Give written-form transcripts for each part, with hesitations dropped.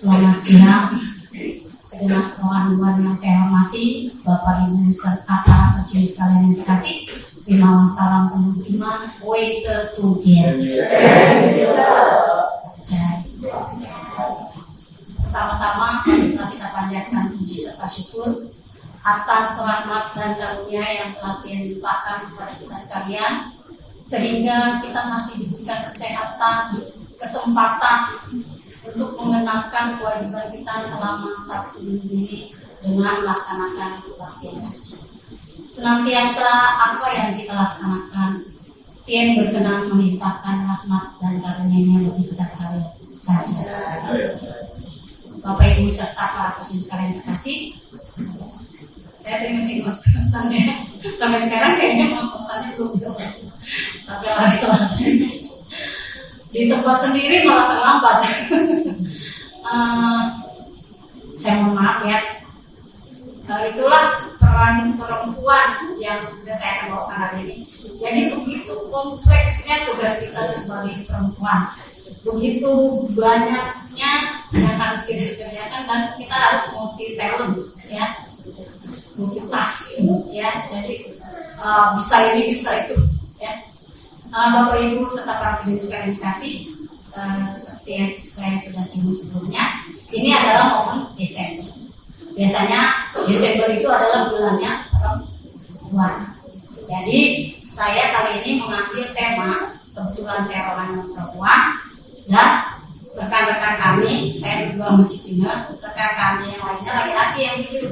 Selamat siang. Segenap rohaniwan yang saya hormati, Bapak Ibu serta para majelis sekalian yang terkasih, terima salam penuh iman. Wake together. Pertama-tama marilah kita panjatkan puji serta syukur atas rahmat dan karunia yang telah dilimpahkan kepada kita sekalian, sehingga kita masih diberikan kesehatan, kesempatan untuk mengenapkan kewajiban kita selama 1 minggu ini dengan melaksanakan kebaktian suci. Senantiasa apa yang kita laksanakan, Tuhan berkenan melimpahkan rahmat dan karunia-Nya bagi kita sekalian saja. Bapak Ibu serta para peserta sekalian terkasih, saya tadi masih ngos-ngosannya. Sampai sekarang kayaknya ngos-ngosannya belum sampai lari-lari. Di tempat sendiri malah terlambat. Saya mohon maaf ya. Itulah peran perempuan yang sudah saya akan bawakan hari ini. Jadi begitu kompleksnya tugas kita sebagai perempuan, begitu banyaknya yang harus kita kerjakan, dan kita harus multi talent ya, multitasking ya. Jadi bisa ini bisa itu ya. Bapak Ibu serta para peserta sekalian kasih, seperti yang saya sudah singgung sebelumnya, ini adalah momen Desember. Biasanya Desember itu adalah bulannya perempuan. Jadi saya kali ini mengambil tema, kebetulan saya orang perempuan dan rekan-rekan kami, saya berdua mencintinya, rekan kami yang lainnya laki-laki yang 7.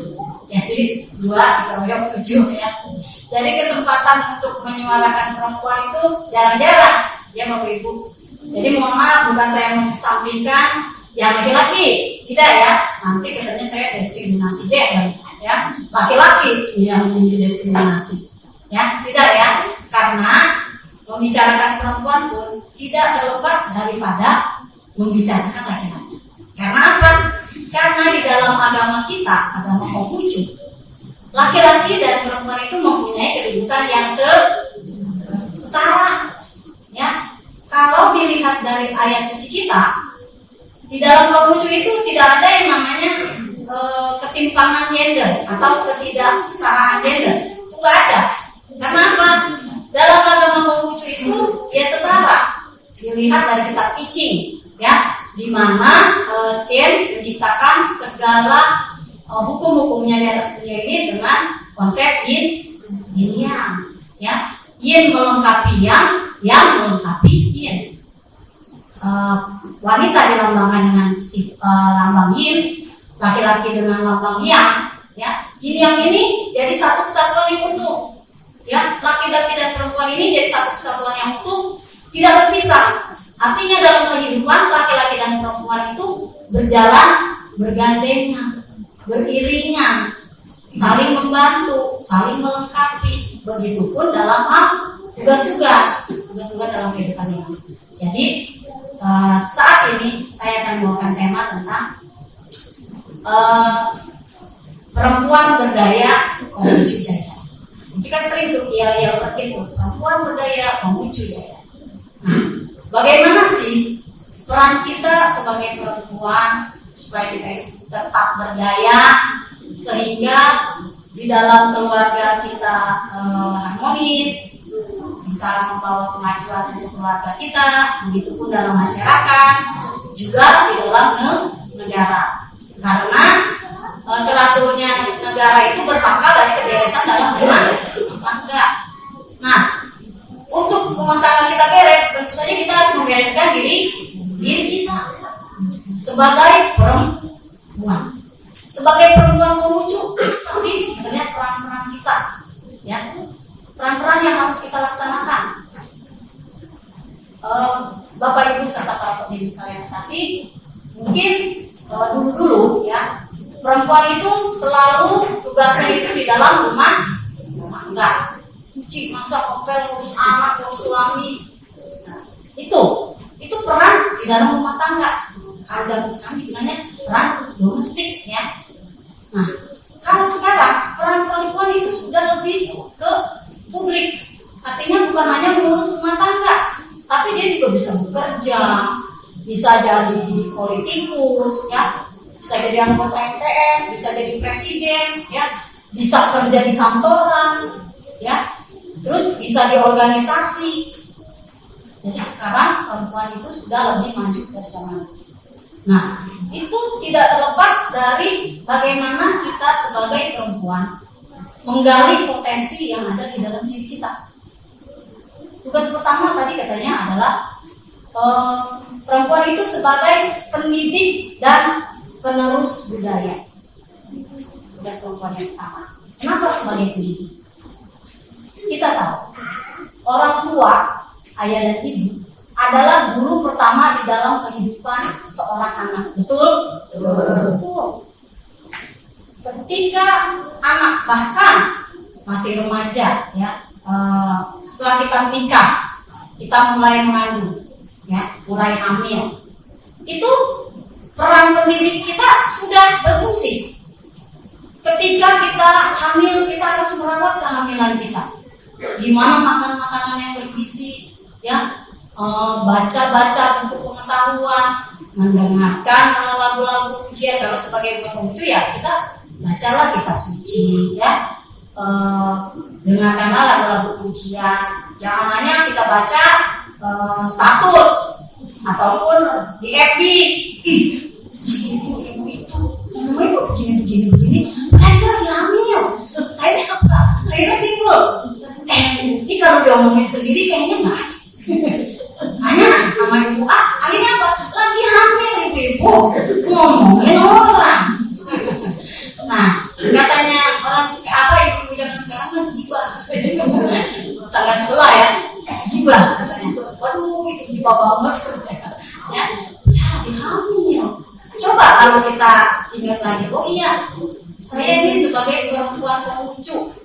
Jadi 2 dikeroyok 7 ya. Jadi kesempatan untuk menyuarakan perempuan itu jarang-jarang ya Bapak Ibu. Jadi mohon maaf, bukan saya mengesampingkan yang laki-laki, tidak ya. Nanti katanya saya diskriminasi gender ya, laki-laki yang didiskriminasi ya, tidak ya. Karena membicarakan perempuan pun tidak terlepas daripada membicarakan laki-laki. Karena apa? Karena di dalam agama kita, agama Konghucu, laki-laki dan perempuan itu mempunyai kedudukan yang setara ya. Kalau dilihat dari ayat suci kita, di dalam Konghucu itu tidak ada yang namanya ketimpangan gender atau ketidaksetaraan gender. Itu nggak ada. Karena apa? Dalam agama Konghucu itu ya setara. Dilihat dari kitab I Ching ya, di mana Tien menciptakan segala hukum-hukumnya di atas dunia ini dengan konsep yin yang ya. Yin melengkapi yang melengkapi yin. Wanita dilambangkan dengan lambang yin, laki-laki dengan lambang yang ya. Yin yang ini jadi satu kesatuan yang utuh ya. Laki-laki dan perempuan ini jadi satu kesatuan yang utuh, tidak berpisah. Artinya dalam kehidupan laki-laki dan perempuan itu berjalan bergandengan, beriringan, saling membantu, saling melengkapi. Begitupun dalam hal tugas-tugas dalam kehidupan ini. Jadi saat ini saya akan membawakan tema tentang perempuan berdaya Konghucu Jaya. Ini kan sering tuh yel-yel begitu, perempuan berdaya Konghucu Jaya. Nah, bagaimana sih peran kita sebagai perempuan supaya kita tetap berdaya, sehingga di dalam keluarga kita harmonis, bisa membawa kemajuan untuk keluarga kita, begitupun dalam masyarakat, juga di dalam negara. Karena teraturnya negara itu berpangkal dari keberesan dalam rumah tangga. Nah, untuk rumah tangga kita beres, tentu saja kita harus membereskan diri kita sebagai perempuan. Sebagai perempuan Konghucu, apa sih sebenarnya peran-peran kita? Ya, peran-peran yang harus kita laksanakan. Bapak Ibu serta para pemirsa sekalian kasih, mungkin dulu ya, perempuan itu selalu tugasnya itu di dalam rumah tangga. Cuci, masak, ngepel, ngurus anak, ngurus suami. Nah, itu peran di dalam rumah tangga. Kalau zaman sekarang dibilangnya peran domestik ya. Nah, kalau sekarang peran perempuan itu sudah lebih ke publik. Artinya bukan hanya mengurus rumah tangga, tapi dia juga bisa bekerja, bisa jadi politikus, ya, bisa jadi anggota MPR, bisa jadi presiden, ya, bisa kerja di kantoran, ya, terus bisa di organisasi. Jadi sekarang perempuan itu sudah lebih maju dari zaman. Nah, itu tidak terlepas dari bagaimana kita sebagai perempuan menggali potensi yang ada di dalam diri kita. Tugas pertama tadi katanya adalah perempuan itu sebagai pendidik dan penerus budaya. Tugas perempuan yang pertama. Kenapa sebagai pendidik? Kita tahu orang tua, ayah dan ibu adalah guru pertama di dalam kehidupan seorang anak. Betul? Betul. Ketika anak bahkan masih remaja, ya, setelah kita menikah, kita mulai mengandung, ya, mulai hamil, itu peran pendidik kita sudah berfungsi. Ketika kita hamil, kita harus merawat kehamilan kita. Gimana makan makanan yang bergizi, ya, baca-baca buku pengetahuan, mendengarkan lagu-lagu pujian. Kalau sebagai pembucu, ya kita bacalah kitab suci, ya, dengarkanlah lagu-lagu pujian. Jangan hanya kita baca status ataupun di FB, ibu itu ngomongnya kok begini, akhirnya lagi hamil, akhirnya apa? Akhirnya timbul. Ini kalau dia ngomongin sendiri kayaknya nggak asik. Nanya sama ibu akhirnya apa? Lagi hamil ibu ngomongin orang. Nah, katanya orang apa ibu zaman sekarang kan gibah. Tangga sebelah, ya, gibah katanya. Waduh, itu gibah banget. Ya, hamil. Coba kalau kita ingat lagi, oh iya, saya ini sebagai perempuan pengucu,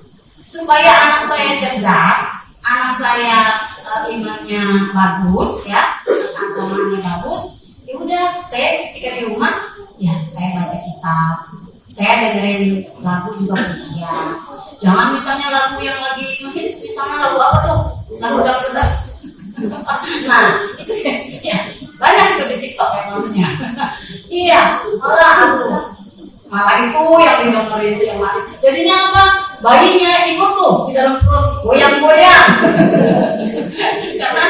supaya anak saya cerdas, anak saya imannya bagus, ya, agamanya bagus, ya udah, saya ketika di rumah, ya saya baca kitab, saya dengerin lagu juga pujian. Jangan misalnya lagu yang lagi ngehits, misalnya lagu apa tuh, lagu dangdut. Nah, itu ya, banyak itu di TikTok yang namanya. Iya, malah itu yang didengerin itu yang mati. Jadinya apa? Bayinya ikut tuh di dalam perut goyang-goyang. Karena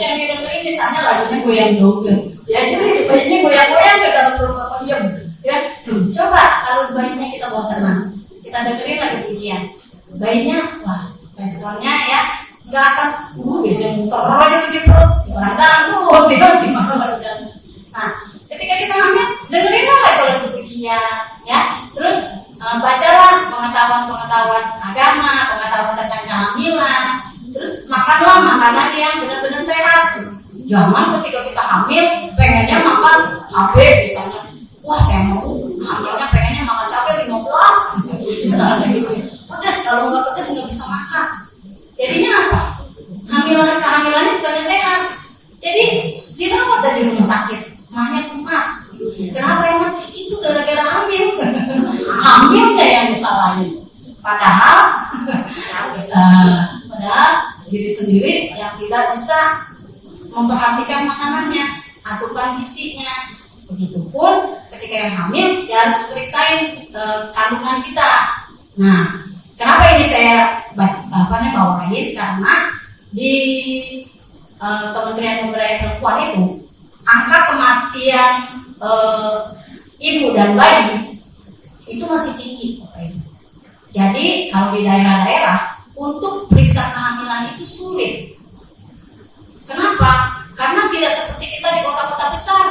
yang didengerin misalnya lagunya goyang dongeng. Ya, jadi bayinya goyang-goyang ke dalam perut apa diam. Ya, coba kalau bayinya kita bawa tenang, kita dengerin lagi pujian. Bayinya, wah, responnya ya nggak akan, biasanya muter aja tuh di perut, orang dangdut, dia gimana lagi. Nah, ketika kita hamil, dengerin lah kalau pujian, ya. Terus bacalah pengetahuan agama, pengetahuan tentang kehamilan. Terus makanlah makanan yang benar-benar sehat. Jangan ketika kita hamil pengennya makan cabai misalnya. Wah, saya mau hamilnya pengennya makan cabai 15 misalnya gitu. Pedas, kalau nggak pedas nggak bisa makan. Jadinya apa? Kehamilannya bukannya sehat. Jadi dirawat dari rumah sakit, mahnya kumat. Kenapa emang? Itu gara-gara hamil. Hamilnya yang disalahin. Padahal diri sendiri yang tidak bisa memperhatikan makanannya, asupan gizinya. Begitupun ketika yang hamil, dia harus periksain kandungan kita. Nah, kenapa ini saya bawain? Karena di Kementerian Pemberdayaan Perempuan itu angka kematian ibu dan bayi itu masih tinggi, Bapak Ibu. Jadi kalau di daerah-daerah untuk periksa kehamilan itu sulit. Kenapa? Karena tidak seperti kita di kota-kota besar.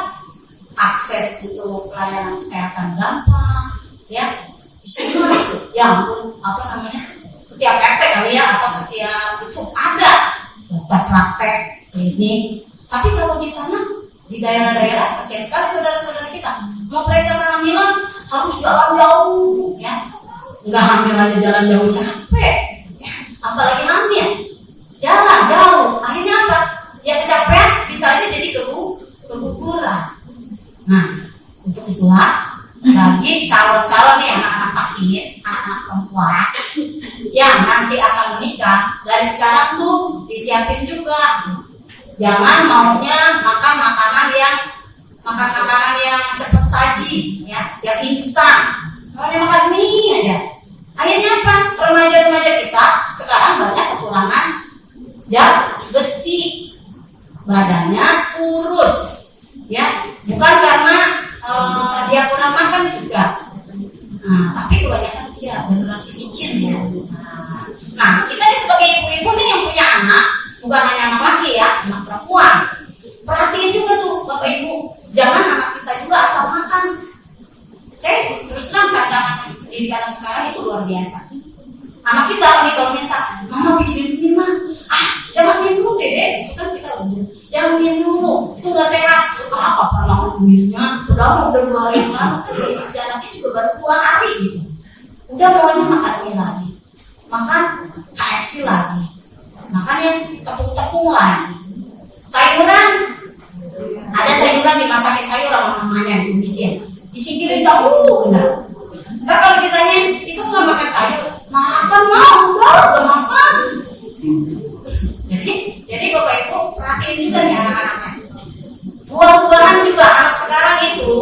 Akses untuk pelayanan kesehatan gampang, ya. Di sini ya ampun, setiap RT kali ya, atau setiap itu ada dokter praktek, klinik. Tapi kalau di sana, di daerah-daerah, kasihan sekali saudara-saudara kita mau periksa kehamilan harus jalan jauh, ya. Nggak hamil aja jalan jauh capek, ya. Apalagi hamil jalan jauh, akhirnya apa? Ya kecapean, bisa aja jadi keguguran. Nah, untuk itulah bagi calon-calon nih anak-anak pakit, anak perempuan yang nanti akan menikah, dari sekarang tuh disiapin juga. Jangan maunya makan makanan yang makan makanan yang cepat saji, ya, yang instan, maunya makan mie aja. Akhirnya apa? Remaja-remaja kita sekarang banyak kekurangan zat besi, badannya kurus, ya, bukan karena dia kurang makan juga, tapi kebanyakan dia generasi kecil ya. Nah, kita sebagai ibu-ibu nih yang punya anak, bukan hanya anak laki ya, anak perempuan, perhatiin juga tuh Bapak Ibu, jangan anak kita juga asal makan. Saya terus terang tantangan pendidikan sekarang itu luar biasa. Anak kita nih kalau minta, mama bikinin ini mah, jangan minum dulu dede, itu kan kita umur, jangan minum dulu, itu nggak sehat. Kapan makan minumnya? Udah 2 hari yang lalu kan jaraknya juga baru 2 hari gitu. Udah maunya makan ini lagi, makan KFC lagi, makan yang tepung-tepung lagi. Sayuran, ada sayuran dimasakin sayur sama mamanya di Indonesia, disingkirin jauh benar. Ntar kalau ditanyain itu nggak makan sayur, makan udah makan. Jadi Bapak Ibu perhatiin juga nih anak-anaknya. Buah-buahan juga anak sekarang itu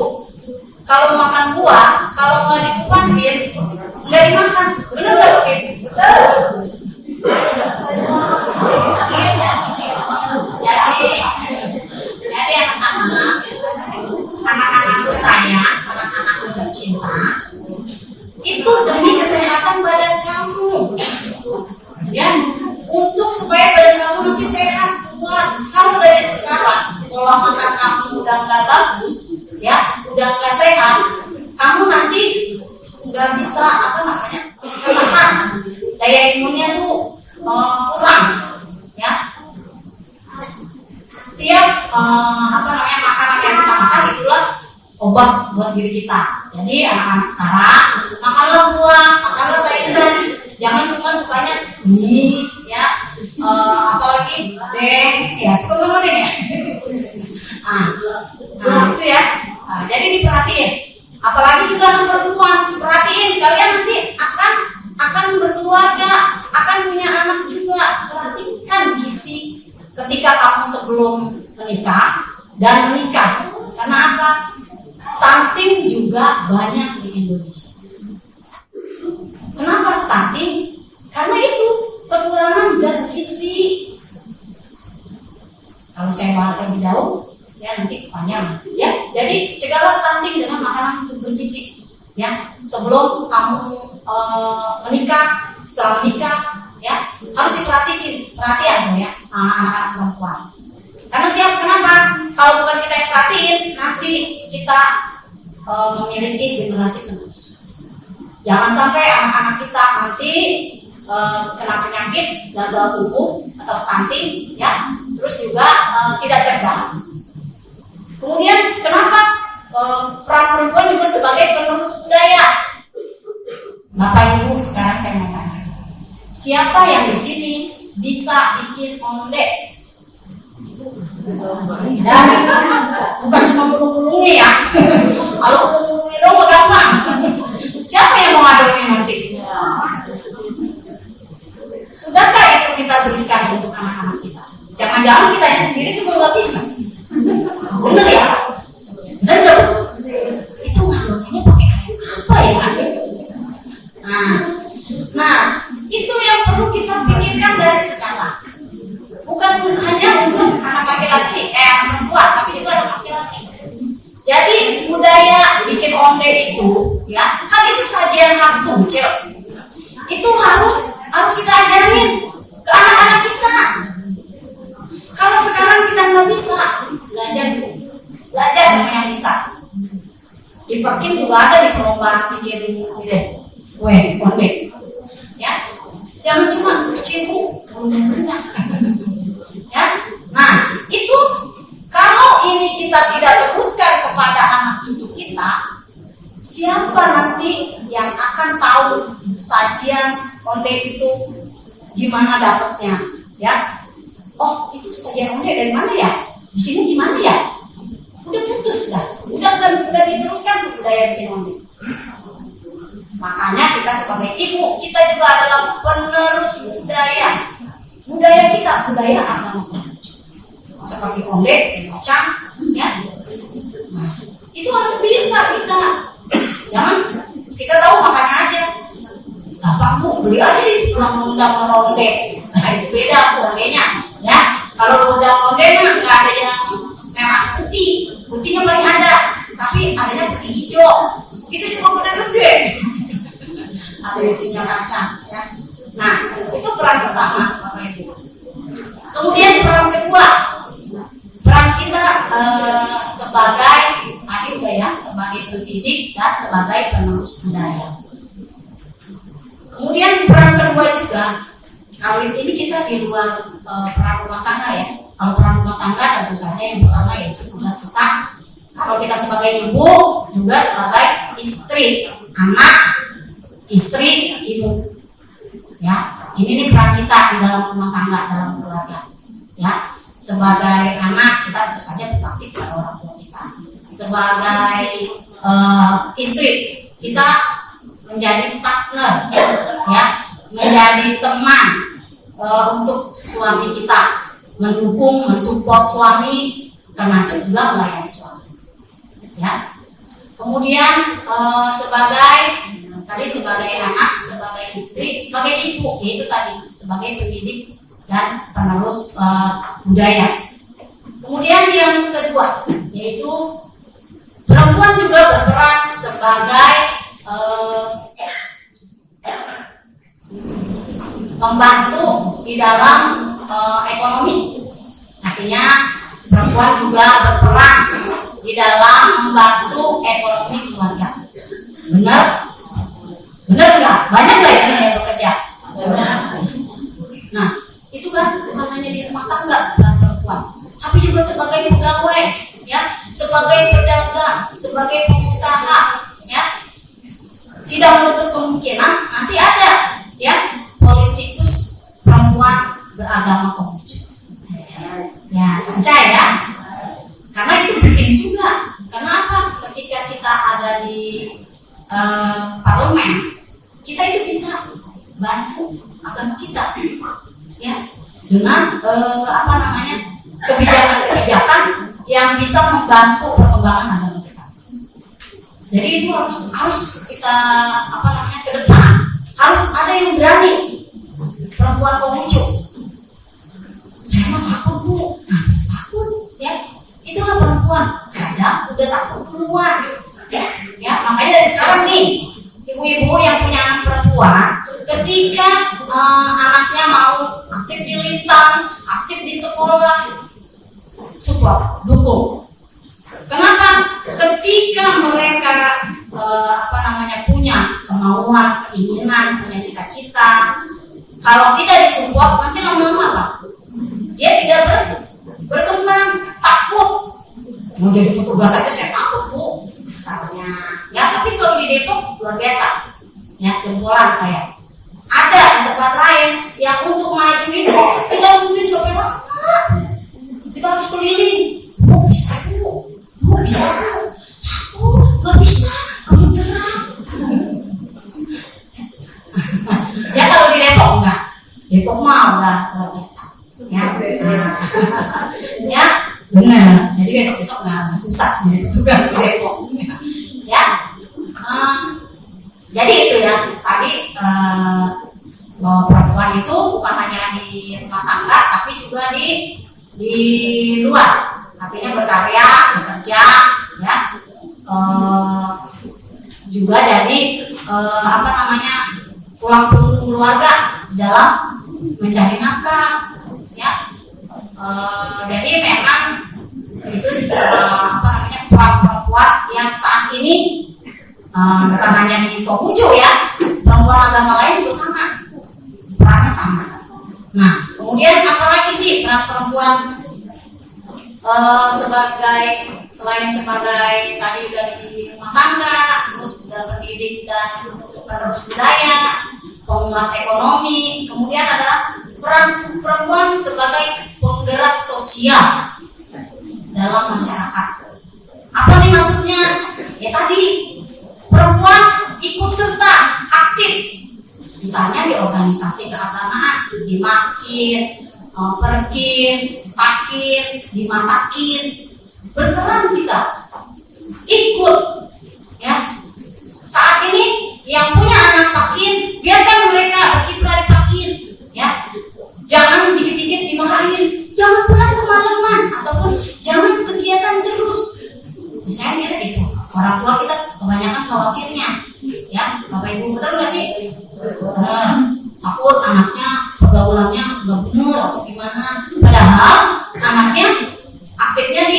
kalau makan buah, kalau nggak dikupasin nggak dimakan, benar nggak Bapak Ibu? Betul. Jadi anak-anakku saya, anak-anakku tercinta, itu demi kesehatan badan kamu, ya, untuk supaya badan kamu nanti sehat, kuat. Kamu dari sekarang pola makan kamu udah nggak bagus, ya, udah nggak sehat, kamu nanti nggak bisa bertahan, daya imunnya tuh kurang, ya. Setiap makanan yang kita makan itulah obat buat diri kita. Jadi anak-anak sekarang makanlah buah, makanlah sayuran, jangan cuma sukanya mie, ya, apalagi deng, ya, suka banget deng ya. Itu ya. Jadi diperhatiin. Apalagi juga anak perempuan, perhatiin, kalian nanti akan berkeluarga, akan punya anak juga. Perhatikan gizi ketika kamu sebelum menikah dan menikah. Karena apa? Stunting juga banyak di Indonesia. Kenapa stunting? Karena itu kekurangan zat gizi. Kalau saya bahas lebih jauh, ya nanti panjang. Ya, jadi cegahlah stunting dengan makanan bergizi. Ya, sebelum kamu menikah, setelah menikah, ya harus perhatian ya anak-anak perempuan. Karena kenapa? Kalau bukan kita yang perhatiin, nanti kita memiliki generasi penerus. Jangan sampai anak-anak kita nanti kena penyakit gagal tumbuh atau stunting, ya, terus juga tidak cerdas. Kemudian kenapa peran perempuan juga sebagai penerus budaya? Bapak Ibu, sekarang saya mau tanya, siapa yang di sini bisa bikin onde? Dan bukan cuma pulung-pulungnya ya. Kalau pulung-pulungnya dong gampang. Siapa yang mau ngadongin nanti? Sudahkah itu kita berikan untuk anak-anak kita? Jangan-jangan kitanya sendiri juga nggak bisa. Bener ya? Bener nggak? Itu ngadonginnya pakai apa ya? Nah, itu yang perlu kita pikirkan dari sekarang. Bukan hanya untuk anak laki-laki, anak perempuan, tapi juga anak laki-laki. Jadi budaya bikin onde itu, ya, kan itu sajian khas Tuncil. Itu harus kita ajarin ke anak-anak kita. Kalau sekarang kita nggak bisa, belajar sama yang bisa. Di Perkim juga ada di perlombaan bikin kue onde, ya. Jangan cuma kecil banyak. Ya, nah itu kalau ini kita tidak teruskan kepada anak cucu kita, siapa nanti yang akan tahu sajian onde itu gimana dapatnya? Ya, oh itu sajian onde dari mana ya? Bikinnya gimana ya? Udah putus dah, udah diteruskan tuh budaya bikin onde. Makanya kita sebagai ibu, kita juga adalah penerus budaya. Budaya budaya agama seperti onde, kocang, ya. Nah, bisa kita. Jangan kita tahu makannya aja. Gampang Bu, beli aja di undang-undang ronde. Nah itu beda rondenya. Ya, kalau undang ronde mah nggak ada yang merah putih. Putihnya paling ada, tapi adanya putih hijau. Itu juga gede-gede. Ada isinya kacang. Ya. Nah itu peran pertama, Bapak Ibu. Kemudian peran kedua, peran kita sebagai tadi udah ya, sebagai pendidik dan sebagai penerus budaya. Kemudian peran kedua juga, kalau ini kita di luar peran rumah tangga ya. Kalau peran rumah tangga tentu saja yang pertama yaitu tugas kita. Kalau kita sebagai ibu juga sebagai istri, anak, istri, ibu. Ya, ini nih peran kita di dalam rumah tangga, dalam keluarga. Ya, sebagai anak kita tentu saja berbakti kepada orang tua kita. Sebagai istri kita menjadi partner, ya, menjadi teman untuk suami kita, mendukung, mensupport suami, termasuk juga melayani suami. Ya, kemudian sebagai anak, sebagai istri, sebagai ibu, yaitu tadi sebagai pendidik dan penerus budaya. Kemudian yang kedua yaitu perempuan juga berperan sebagai pembantu di dalam ekonomi. Artinya perempuan juga berperan di dalam membantu ekonomi keluarga. Benar? Benar nggak? Banyak nggak di sini yang bekerja? Benar. Nah, itu kan bukan hanya di rumah tangga peran perempuan, tapi juga sebagai pegawai, ya, sebagai pedagang, sebagai pengusaha, ya. Tidak menutup kemungkinan nanti ada, ya, politikus perempuan beragama Konghucu. Ya, sancai ya. Karena itu penting juga. Kenapa? Ketika kita ada di parlemen, kita itu bisa bantu agama kita, ya, dengan kebijakan-kebijakan yang bisa membantu perkembangan agama kita. Jadi itu harus kita ke depan harus ada yang berani. Perempuan Konghucu, saya mah takut Bu, takut, ya. Itulah perempuan, kadang udah takut duluan. Ya, makanya dari sekarang nih, ibu-ibu yang punya anak perempuan, ketika anaknya mau aktif di lintang, aktif di sekolah, support, dukung. Kenapa? Ketika mereka punya kemauan, keinginan, punya cita-cita, kalau tidak disupport, nanti lama-lama apa? Dia tidak berkembang, takut. Mau jadi petugas saja saya takut Bu, misalnya. Ya, tapi kalau di Depok luar biasa. Ya, jempolan saya. Ada di tempat lain yang untuk maju itu kita mungkin sopir banget. Kita harus keliling. Bu bisa Bu, bisa Bu. Takut, nggak bisa, kebetulan. Ya kalau di Depok enggak. Depok mah udah luar biasa. Ya, ya. Benar, jadi besok-besok nggak susah jadi tugas di Depok. Ya, jadi itu ya tadi perempuan itu bukan hanya di rumah tangga, tapi juga di luar. Artinya berkarya, bekerja, ya, juga jadi tulang punggung keluarga dalam mencari nafkah, ya. Jadi memang itu peran perempuan yang saat ini bukan hanya di Konghucu ya, perempuan agama lain itu sama, perannya sama. Nah, kemudian apalagi sih peran perempuan selain sebagai tadi dari rumah tangga, terus dalam pendidik dan penerus budaya, penguat ekonomi, kemudian ada peran perempuan sebagai penggerak sosial dalam masyarakat. Apa nih maksudnya? Ya tadi perempuan ikut serta aktif, misalnya di organisasi keagamaan, dimakin, perkin, pakin, dimatakin, berperan kita. ikut. Ya, saat ini yang punya anak pakin, biarkan mereka berkiprah di pakin. Ya, jangan dikit-dikit dimarahin, jangan pulang kemalaman ataupun jangan kegiatan terus. Misalnya kita itu orang tua kita kebanyakan khawatirnya, ya Bapak Ibu benar nggak sih? Takut anaknya pergaulannya nggak benar atau gimana. Padahal anaknya aktifnya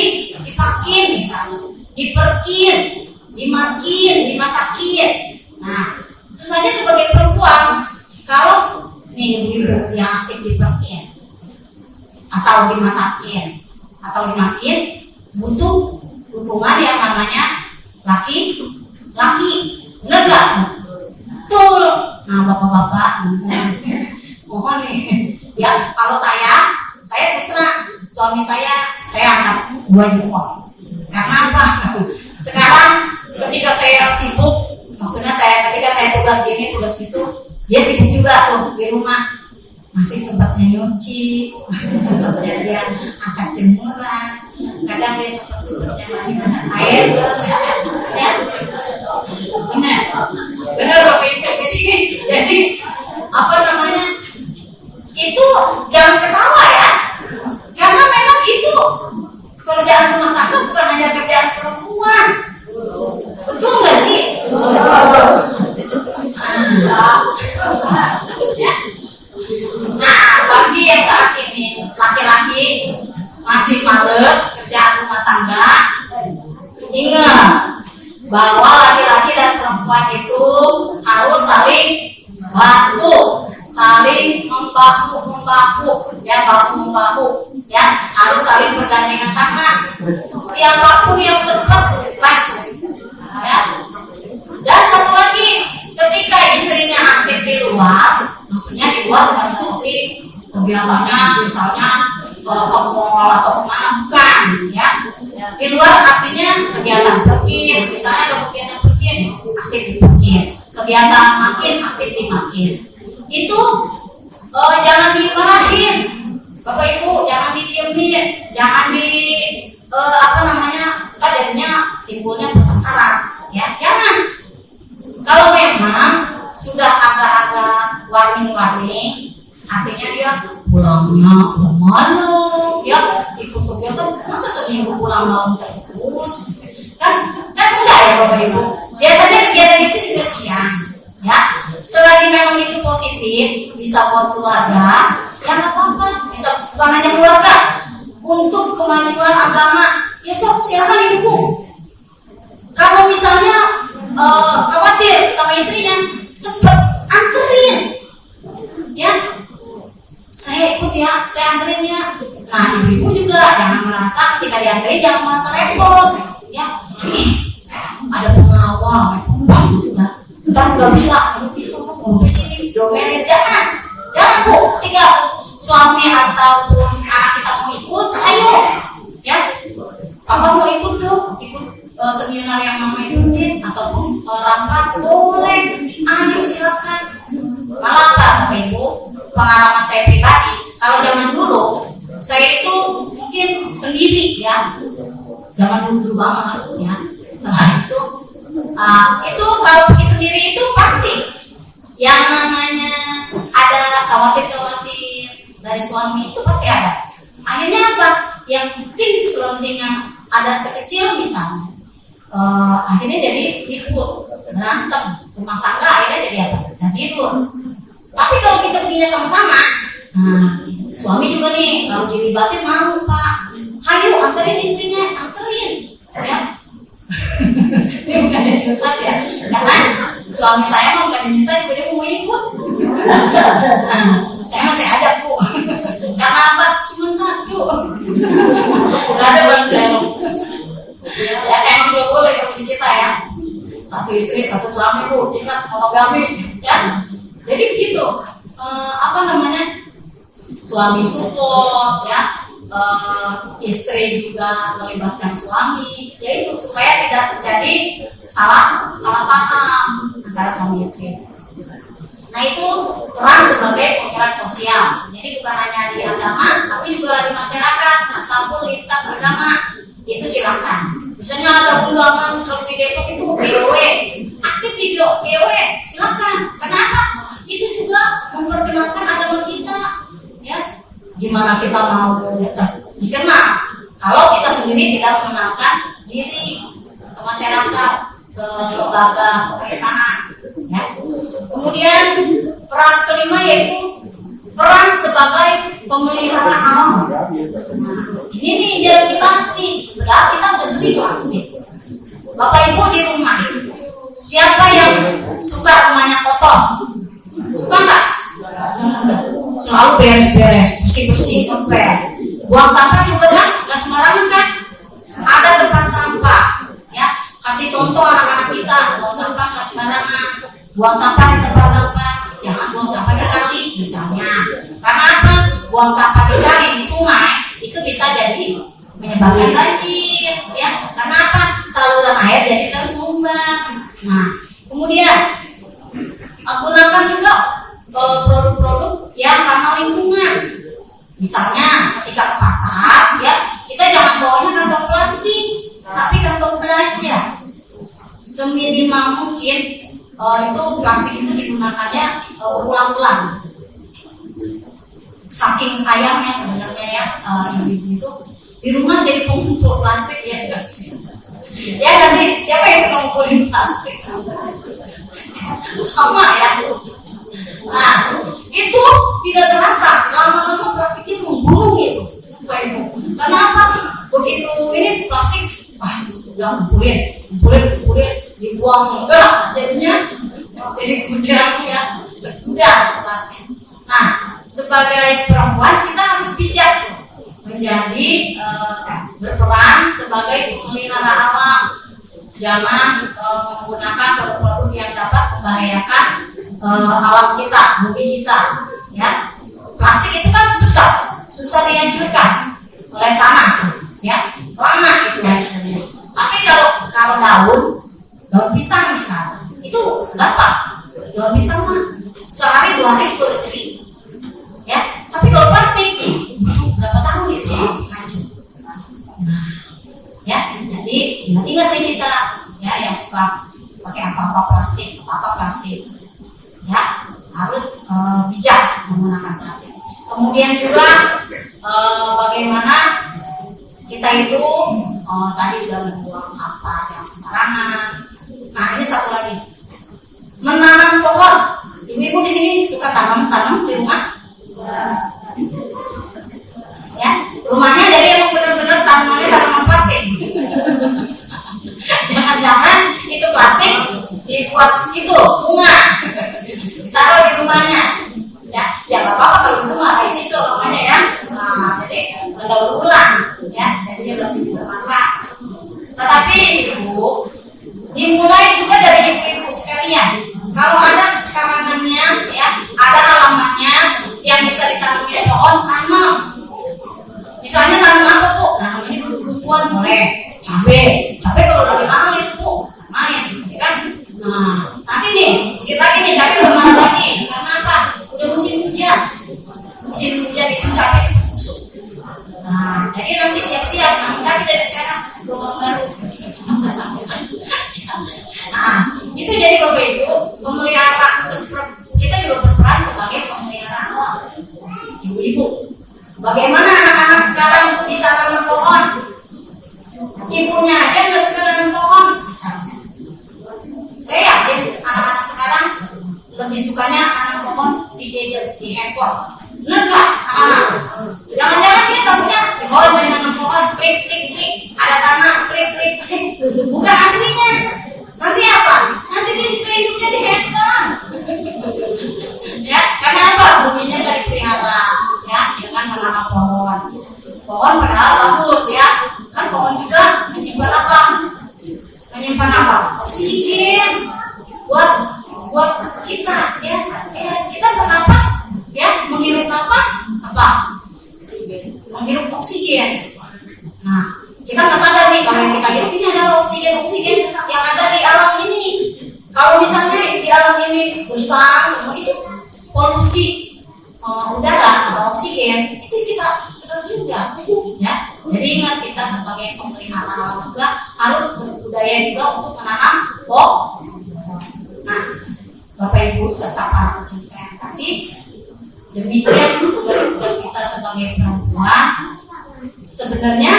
dipakin misalnya, diperkin, dimakin, dimatakin. Nah, itu saja sebagai perempuan kalau nih ibu yang aktif diperkin atau dimatakin atau dimakin butuh dukungan yang namanya laki-laki, bener nggak? Betul. Nah bapak-bapak, mohon nih, ya kalau saya terus terang suami saya angkat 2 jempol. Karena apa? Sekarang ketika saya sibuk, maksudnya ketika saya tugas ini tugas itu, dia sibuk juga tuh di rumah. Masih sempatnya nyuci, masih sempatnya dia angkat jemuran, kadang dia sempatnya masih masak air terus ya. Benar Bapak Ibu. Jadi apa namanya? Itu jangan ketawa ya, karena memang itu kerjaan rumah tangga bukan hanya kerjaan perempuan. Betul nggak sih? Ya. Nah, bagi yang saat ini laki-laki masih males kerjaan rumah tangga, ingat bahwa laki-laki dan perempuan itu harus saling bantu, saling membahu, ya bahu-membahu, ya harus saling bergandengan tangan. Siapapun yang sempat bantu, ya. Dan satu lagi, ketika istrinya aktif di luar, maksudnya di luar kan tapi kegiatannya misalnya ke mall atau kemana, bukan ya. Di luar artinya kegiatan perkin, misalnya ada kegiatan perkin, aktif di perkin, kegiatan makin, aktif di makin. Itu jangan dimarahin, Bapak Ibu, jangan didiemin, jangan kita jadinya timbulnya pertengkaran, ya jangan. Kalau memang sudah agak-agak warning, artinya dia pulangnya malam, ya ikut kegiatan masa seminggu pulang malam terus, kan enggak ya Bapak Ibu. Biasanya kegiatan itu juga siang, ya. Selagi memang itu positif, bisa buat keluarga, ya nggak apa-apa. Bisa bukan hanya keluarga, untuk kemajuan agama, ya sok silakan didukung. Kalau misalnya khawatir sama istrinya, sempet anterin, ya. Saya ikut ya, saya anterin ya. Nah ibu juga jangan merasa ketika dianterin jangan merasa repot, ya. Ada pengawal, ntar nggak bisa ngomong di sini, domelin, jangan Bu. Ketika suami ataupun anak kita mau ikut, ayo, ya. Papa mau ikut dong, ikut seminar yang mama ikutin ataupun rapat, boleh, ayo silakan. Malah Bapak Ibu, pengalaman saya pribadi, kalau zaman dulu saya itu mungkin sendiri ya, zaman dulu banget ya. Setelah itu kalau pergi sendiri itu pasti yang namanya ada khawatir dari suami itu pasti ada. Akhirnya apa? Yang penting selentingan ada sekecil misalnya, akhirnya jadi ribut, berantem, rumah tangga akhirnya jadi apa? Dan tidur. Tapi kalau kita perginya sama-sama, nah suami juga nih kalau dilibatin mau Pak, ayo anterin istrinya, anterin, ya. Ini bukan curhat ya, karena suami saya mau bukan minta juga dia mau ikut. Saya masih ajak Bu, karena apa? Cuma satu, nggak ada bang saya. Ya emang gak boleh kalau kita ya, satu istri satu suami Bu, kita monogami, ya. Jadi begitu, suami support, ya, istri juga melibatkan suami, yaitu supaya tidak terjadi salah paham antara suami istri. Nah itu peran sebagai penggerak sosial. Jadi bukan hanya di agama, tapi juga di masyarakat ataupun lintas agama. Itu silakan. Misalnya ada undangan kalau di Depok itu GOW, aktif di GOW, silakan. Kenapa? Itu juga memperkenalkan agama kita, ya. Gimana kita mau dikenal kalau kita sendiri tidak mengenalkan diri ke masyarakat, ke lembaga pemerintahan, ya. Kemudian peran kelima yaitu peran sebagai pemelihara alam. Ini nih biar dibahas nih, ya kita udah sering lakuin. Bapak Ibu di rumah, siapa yang suka rumahnya kotor? Suka nggak? Selalu beres-beres, bersih-bersih, ngepel. Buang sampah juga kan, nggak sembarangan kan? Ada tempat sampah, ya. Kasih contoh anak-anak kita, buang sampah nggak sembarangan. Buang sampah di tempat sampah, jangan buang sampah di kali, misalnya. Karena apa? Buang sampah di kali, di sungai, itu bisa jadi menyebabkan banjir, ya. Karena apa? Saluran air jadi tersumbat. Nah, kemudian gunakan juga produk-produk yang ramah lingkungan. Misalnya ketika ke pasar, ya, kita jangan bawanya kantong plastik, tapi kantong belanja. Seminimal mungkin itu plastik itu digunakannya berulang-ulang. Saking sayangnya sebenarnya ya, ibu-ibu itu di rumah jadi pengumpul plastik, ya nggak sih? Ya nggak sih? Siapa yang suka ngumpulin plastik? Sama ya. Nah, itu tidak terasa, lama-lama plastiknya membunuh itu. Kenapa? Begitu ini plastik, udah kumpulin, dibuang enggak, jadinya jadi gudang, ya, segudang plastik. Nah, sebagai perempuan kita harus bijak menjadi berperan sebagai pemelihara alam. Jangan menggunakan produk-produk yang dapat membahayakan alam kita, bumi kita, ya. Plastik itu kan susah dihancurkan oleh tanah, ya, lama itu hancurnya. Tapi kalau daun pisang misalnya, itu gampang. Daun pisang mah sehari 2 hari juga udah kering, ya. Tapi kalau plastik butuh berapa tahun itu hancur. Nah, ya, jadi ingat nih kita, ya, yang suka pakai apa plastik, ya, harus bijak menggunakan plastik. Kemudian juga bagaimana kita itu tadi sudah membuang sampah jangan sembarangan. Nah, ini satu lagi, menanam pohon. Ibu-ibu di sini suka tanam di rumah? Ya, rumahnya jadi emang benar-benar tanamannya tanaman plastik. Jangan-jangan itu plastik dibuat itu bunga, ditaruh di rumahnya, ya nggak apa-apa kalau itu mah resiko namanya, ya. Nah, jadi mendaur ulang, ya, jadi lebih bermanfaat. Tetapi ibu, dimulai juga dari ibu-ibu sekalian. Kalau ada karangannya, ya, ada halamannya yang bisa ditanami pohon, tanam. Misalnya tanam apa, Bu? Tanam ini buah boleh, cabai kalau lagi tanam itu, Bu, main, ya kan? Nah, nanti nih, dikit lagi nih, cabai bermana lagi. Karena apa? Udah musim hujan. Musim hujan itu cabai cepat busuk. Nah, jadi nanti siap-siap nanam cabai dari sekarang, tahun baru. Nah, itu jadi Bapak Ibu, pemelihara kita juga berperan sebagai pemelihara alam. Ibu-ibu, bagaimana anak-anak sekarang bisa tanam pohon? Ibunya aja nggak suka tanam pohon, misalnya. Saya yakin anak-anak sekarang lebih sukanya tanam pohon di gadget, di handphone. Benar nggak, anak-anak? Jangan-jangan dia tahunya, main tanam pohon, klik, ada tanah, klik. Bukan aslinya. Nanti apa? Nanti dia juga hidupnya di handphone. Ya, karena apa? Buminya nggak dipelihara, ya, dengan menanam pohon. Pohon padahal bagus, ya. Kan pohon juga menyimpan apa? Oksigen buat kita, ya. Kita bernapas, ya, menghirup napas apa? Menghirup oksigen. Nah, kita nggak sadar nih kalau yang kita hirup ini adalah oksigen yang ada di alam ini. Kalau misalnya di alam ini rusak semua, itu polusi udara atau oksigen, itu kita sedang juga, ya. Jadi ingat, kita sebagai pemelihara alam juga harus berbudaya juga untuk menanam pohon. Nah, Bapak Ibu serta para kucing sekalian kasih, demikian tugas-tugas kita sebagai perempuan. Sebenarnya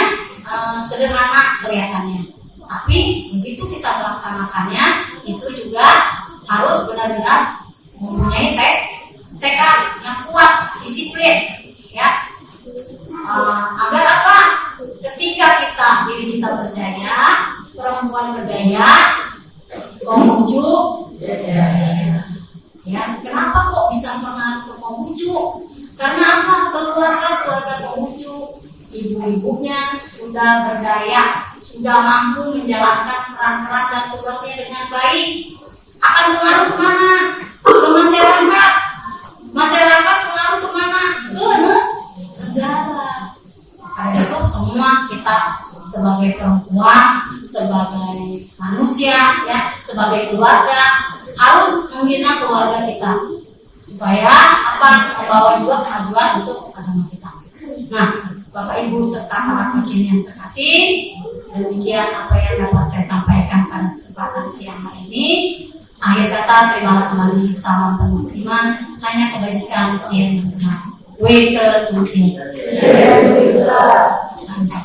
sederhana kelihatannya, tapi begitu kita melaksanakannya itu juga harus benar-benar mempunyai tekad yang kuat, disiplin, ya. Agar apa? Ketika diri kita berdaya, perempuan berdaya, Konghucu berdaya. Ya, kenapa kok bisa pengaruh ke Konghucu? Karena apa? Keluarga Konghucu, ibu-ibunya sudah berdaya, sudah mampu menjalankan peran-peran dan tugasnya dengan baik. Akan pengaruh kemana? Ke masyarakat. Masyarakat pengaruh kemana? Ke negara. Karena itu semua kita sebagai perempuan, sebagai manusia, ya, sebagai keluarga harus membina keluarga kita supaya apa? Membawa juga kemajuan untuk agama kita. Nah, Bapak Ibu serta para coaching yang terkasih, demikian apa yang dapat saya sampaikan pada kesempatan siang hari ini. Akhir kata, terimalah kembali salam penuh iman, hanya kebajikan yang benar. Wake to Sampai.